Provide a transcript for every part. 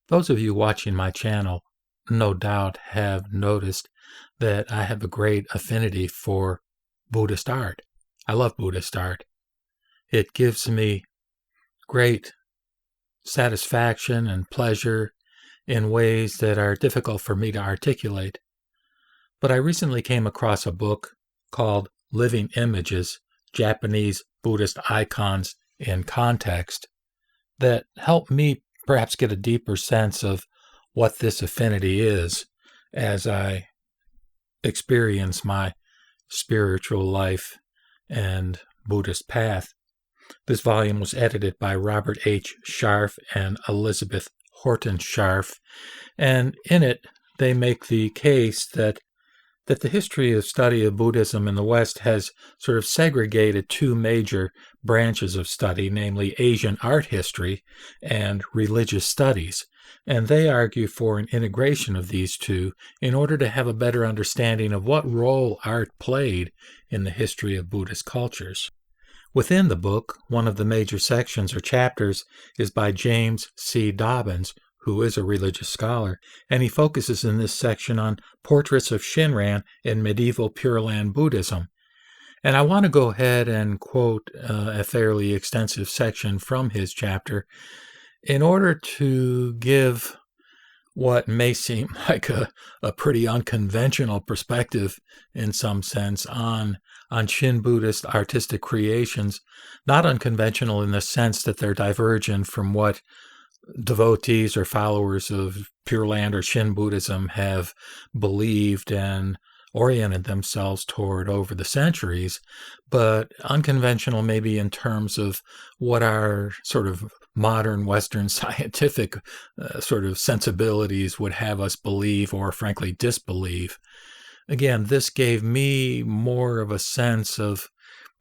Those of you watching my channel no doubt have noticed that I have a great affinity for Buddhist art. I love Buddhist art. It gives me great satisfaction and pleasure in ways that are difficult for me to articulate. But I recently came across a book called Living Images, Japanese Buddhist Icons in Context, that helped me perhaps get a deeper sense of what this affinity is as I experience my spiritual life and Buddhist path. This volume was edited by Robert H. Sharf and Elizabeth Horton Sharf, and in it they make the case that the history of study of Buddhism in the West has sort of segregated two major branches of study, namely Asian art history and religious studies. And they argue for an integration of these two in order to have a better understanding of what role art played in the history of Buddhist cultures. Within the book, one of the major sections or chapters is by James C. Dobbins, who is a religious scholar, and he focuses in this section on portraits of Shinran in medieval Pure Land Buddhism. And I want to go ahead and quote a fairly extensive section from his chapter in order to give what may seem like a pretty unconventional perspective in some sense on Shin Buddhist artistic creations, not unconventional in the sense that they're divergent from what devotees or followers of Pure Land or Shin Buddhism have believed and oriented themselves toward over the centuries, but unconventional maybe in terms of what our sort of modern Western scientific sort of sensibilities would have us believe or frankly disbelieve. Again, this gave me more of a sense of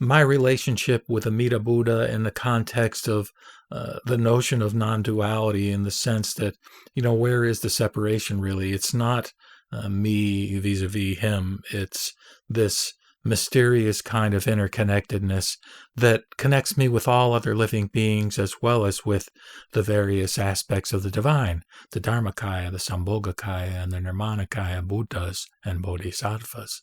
my relationship with Amita Buddha in the context of the notion of non-duality, in the sense that, where is the separation really? It's not me vis-a-vis him. It's this mysterious kind of interconnectedness that connects me with all other living beings as well as with the various aspects of the divine, the Dharmakaya, the Sambhogakaya, and the Nirmanakaya Buddhas and Bodhisattvas.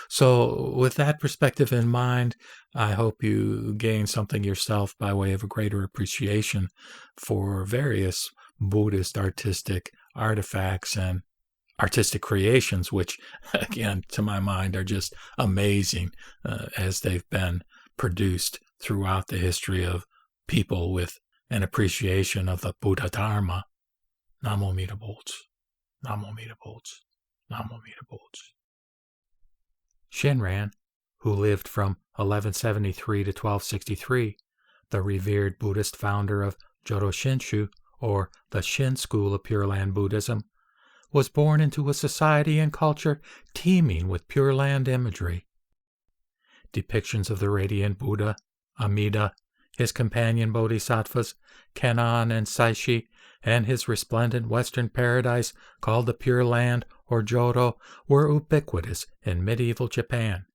So with that perspective in mind, I hope you gain something yourself by way of a greater appreciation for various Buddhist artistic artifacts and artistic creations, which, again, to my mind, are just amazing as they've been produced throughout the history of people with an appreciation of the Buddha Dharma. Namo Amita Butsu. Namo Amita Butsu. Namo Amita Butsu. Shinran, who lived from 1173 to 1263, the revered Buddhist founder of Jodo Shinshu, or the Shin school of Pure Land Buddhism, was born into a society and culture teeming with Pure Land imagery. Depictions of the radiant Buddha, Amida, his companion bodhisattvas, Kannon and Saishi, and his resplendent western paradise called the Pure Land or Jodo were ubiquitous in medieval Japan.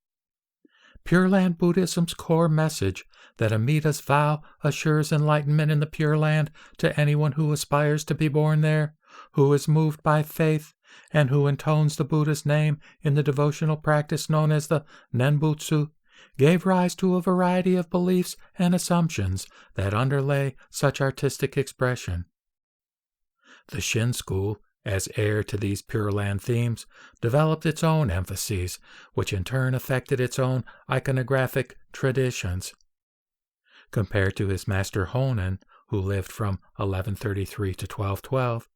Pure Land Buddhism's core message that Amida's vow assures enlightenment in the Pure Land to anyone who aspires to be born there, who is moved by faith, and who intones the Buddha's name in the devotional practice known as the Nenbutsu, gave rise to a variety of beliefs and assumptions that underlay such artistic expression. The Shin school, as heir to these Pure Land themes, developed its own emphases, which in turn affected its own iconographic traditions. Compared to his master Honen, who lived from 1133 to 1212,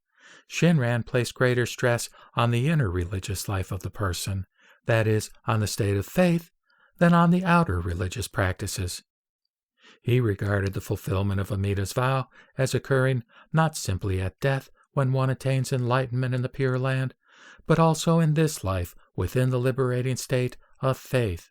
Shinran placed greater stress on the inner religious life of the person, that is, on the state of faith, than on the outer religious practices. He regarded the fulfillment of Amida's vow as occurring not simply at death when one attains enlightenment in the Pure Land, but also in this life within the liberating state of faith.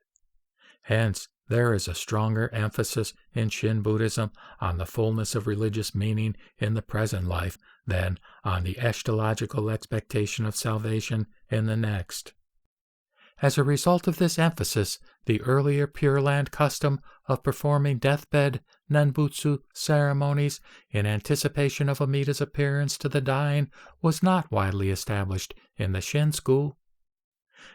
Hence, there is a stronger emphasis in Shin Buddhism on the fullness of religious meaning in the present life than on the eschatological expectation of salvation in the next. As a result of this emphasis, the earlier Pure Land custom of performing deathbed Nenbutsu ceremonies in anticipation of Amita's appearance to the dying was not widely established in the Shin school.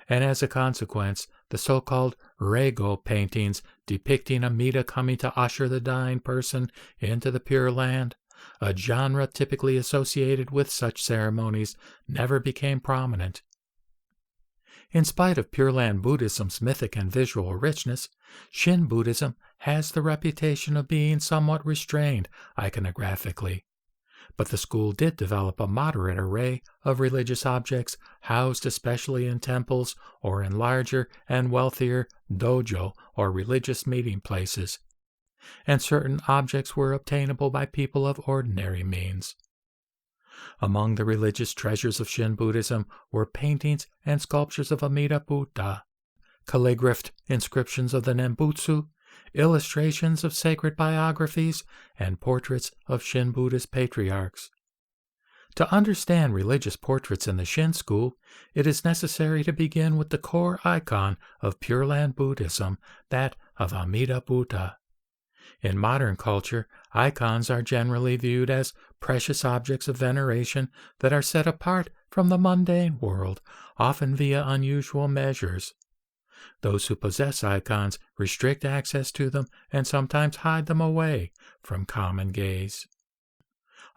And as a consequence, the so-called Reigo paintings depicting Amita coming to usher the dying person into the Pure Land, a genre typically associated with such ceremonies, never became prominent. In spite of Pure Land Buddhism's mythic and visual richness, Shin Buddhism has the reputation of being somewhat restrained iconographically. But the school did develop a moderate array of religious objects housed especially in temples or in larger and wealthier dojo or religious meeting places, and certain objects were obtainable by people of ordinary means. Among the religious treasures of Shin Buddhism were paintings and sculptures of Amita Buddha, calligraphed inscriptions of the Nenbutsu, illustrations of sacred biographies, and portraits of Shin Buddhist patriarchs. To understand religious portraits in the Shin school, it is necessary to begin with the core icon of Pure Land Buddhism, that of Amita Buddha. In modern culture, icons are generally viewed as precious objects of veneration that are set apart from the mundane world, often via unusual measures. Those who possess icons restrict access to them and sometimes hide them away from common gaze.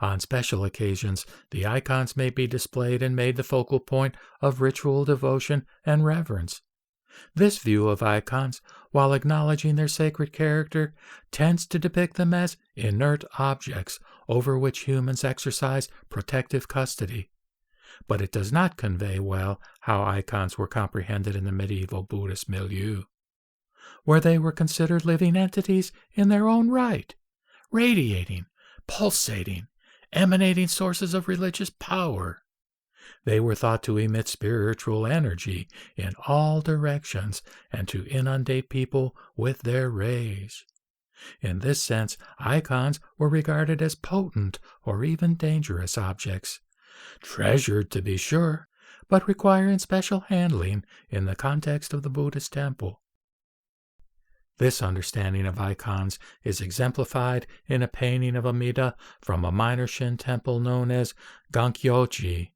On special occasions, the icons may be displayed and made the focal point of ritual devotion and reverence. This view of icons, while acknowledging their sacred character, tends to depict them as inert objects over which humans exercise protective custody. But it does not convey well how icons were comprehended in the medieval Buddhist milieu, where they were considered living entities in their own right, radiating, pulsating, emanating sources of religious power. They were thought to emit spiritual energy in all directions and to inundate people with their rays. In this sense, icons were regarded as potent or even dangerous objects, treasured to be sure, but requiring special handling in the context of the Buddhist temple. This understanding of icons is exemplified in a painting of Amita from a minor Shin temple known as Gankyoji.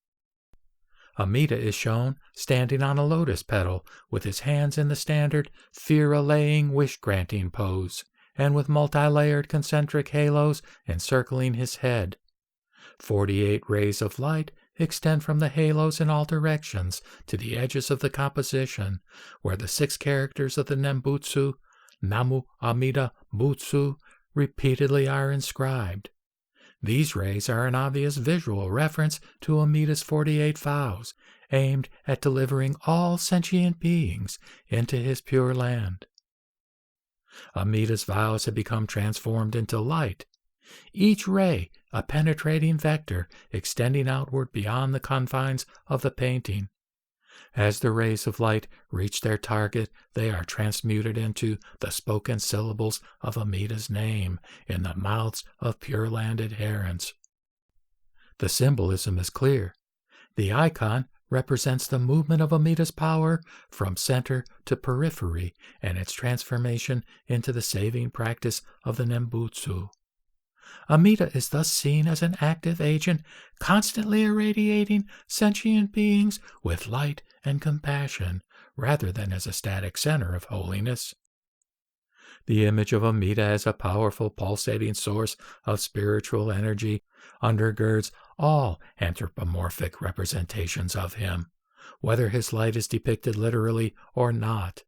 Amita is shown standing on a lotus petal with his hands in the standard fear-allaying wish-granting pose, and with multi-layered concentric halos encircling his head. 48 rays of light extend from the halos in all directions to the edges of the composition, where the 6 characters of the Nenbutsu, Namu Amida Butsu, repeatedly are inscribed. These rays are an obvious visual reference to Amita's 48 vows, aimed at delivering all sentient beings into his Pure Land. Amita's vows have become transformed into light, each ray a penetrating vector extending outward beyond the confines of the painting. As the rays of light reach their target, they are transmuted into the spoken syllables of Amita's name in the mouths of Pure Land adherents. The symbolism is clear. The icon represents the movement of Amita's power from center to periphery and its transformation into the saving practice of the Nenbutsu. Amita is thus seen as an active agent, constantly irradiating sentient beings with light and compassion, rather than as a static center of holiness. The image of Amita as a powerful pulsating source of spiritual energy undergirds all anthropomorphic representations of him, whether his light is depicted literally or not,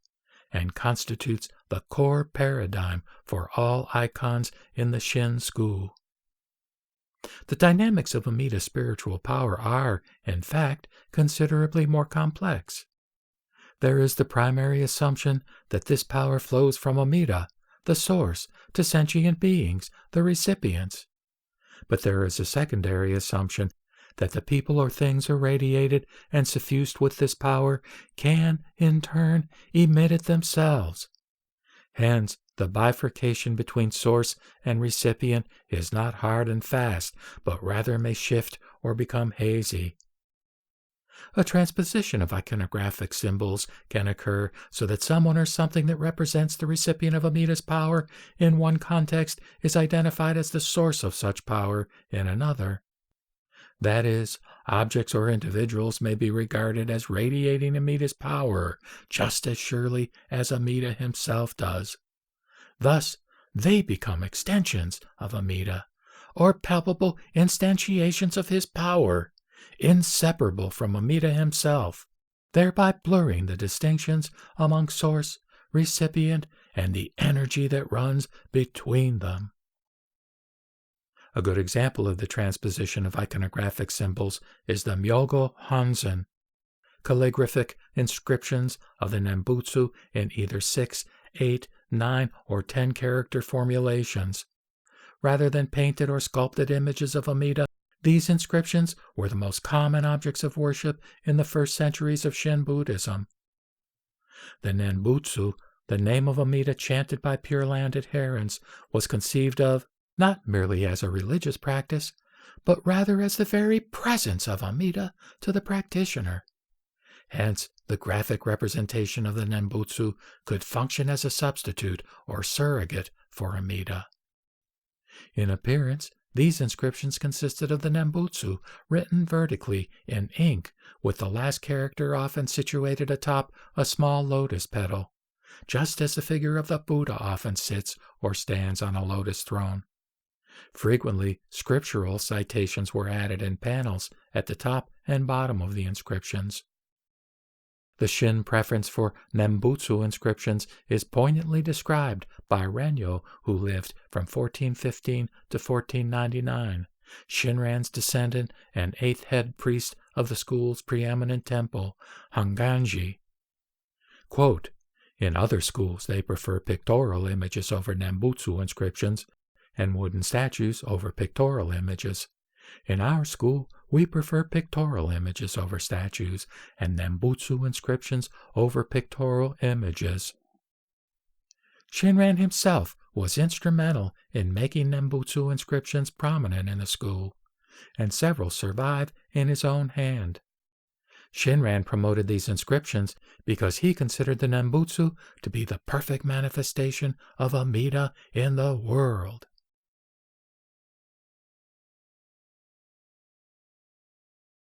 and constitutes the core paradigm for all icons in the Shin school. The dynamics of Amita's spiritual power are, in fact, considerably more complex. There is the primary assumption that this power flows from Amita, the source, to sentient beings, the recipients. But there is a secondary assumption that the people or things irradiated and suffused with this power can, in turn, emit it themselves. Hence, the bifurcation between source and recipient is not hard and fast, but rather may shift or become hazy. A transposition of iconographic symbols can occur so that someone or something that represents the recipient of Amita's power in one context is identified as the source of such power in another. That is, objects or individuals may be regarded as radiating Amita's power just as surely as Amita himself does. Thus, they become extensions of Amita, or palpable instantiations of his power, inseparable from Amita himself, thereby blurring the distinctions among source, recipient, and the energy that runs between them. A good example of the transposition of iconographic symbols is the Myogo Hanzen, calligraphic inscriptions of the Nenbutsu in either 6, 8, 9, or 10 character formulations. Rather than painted or sculpted images of Amita, these inscriptions were the most common objects of worship in the first centuries of Shin Buddhism. The Nenbutsu, the name of Amita chanted by Pure Land adherents, was conceived of not merely as a religious practice, but rather as the very presence of Amita to the practitioner. Hence, the graphic representation of the Nenbutsu could function as a substitute or surrogate for Amita. In appearance, these inscriptions consisted of the Nenbutsu written vertically in ink, with the last character often situated atop a small lotus petal, just as the figure of the Buddha often sits or stands on a lotus throne. Frequently, scriptural citations were added in panels at the top and bottom of the inscriptions. The Shin preference for Nenbutsu inscriptions is poignantly described by Renyo, who lived from 1415 to 1499, Shinran's descendant and 8th head priest of the school's preeminent temple, Hanganji. Quote, "In other schools they prefer pictorial images over Nenbutsu inscriptions, and wooden statues over pictorial images. In our school, we prefer pictorial images over statues, and Nenbutsu inscriptions over pictorial images." Shinran himself was instrumental in making Nenbutsu inscriptions prominent in the school, and several survive in his own hand. Shinran promoted these inscriptions because he considered the Nenbutsu to be the perfect manifestation of Amita in the world.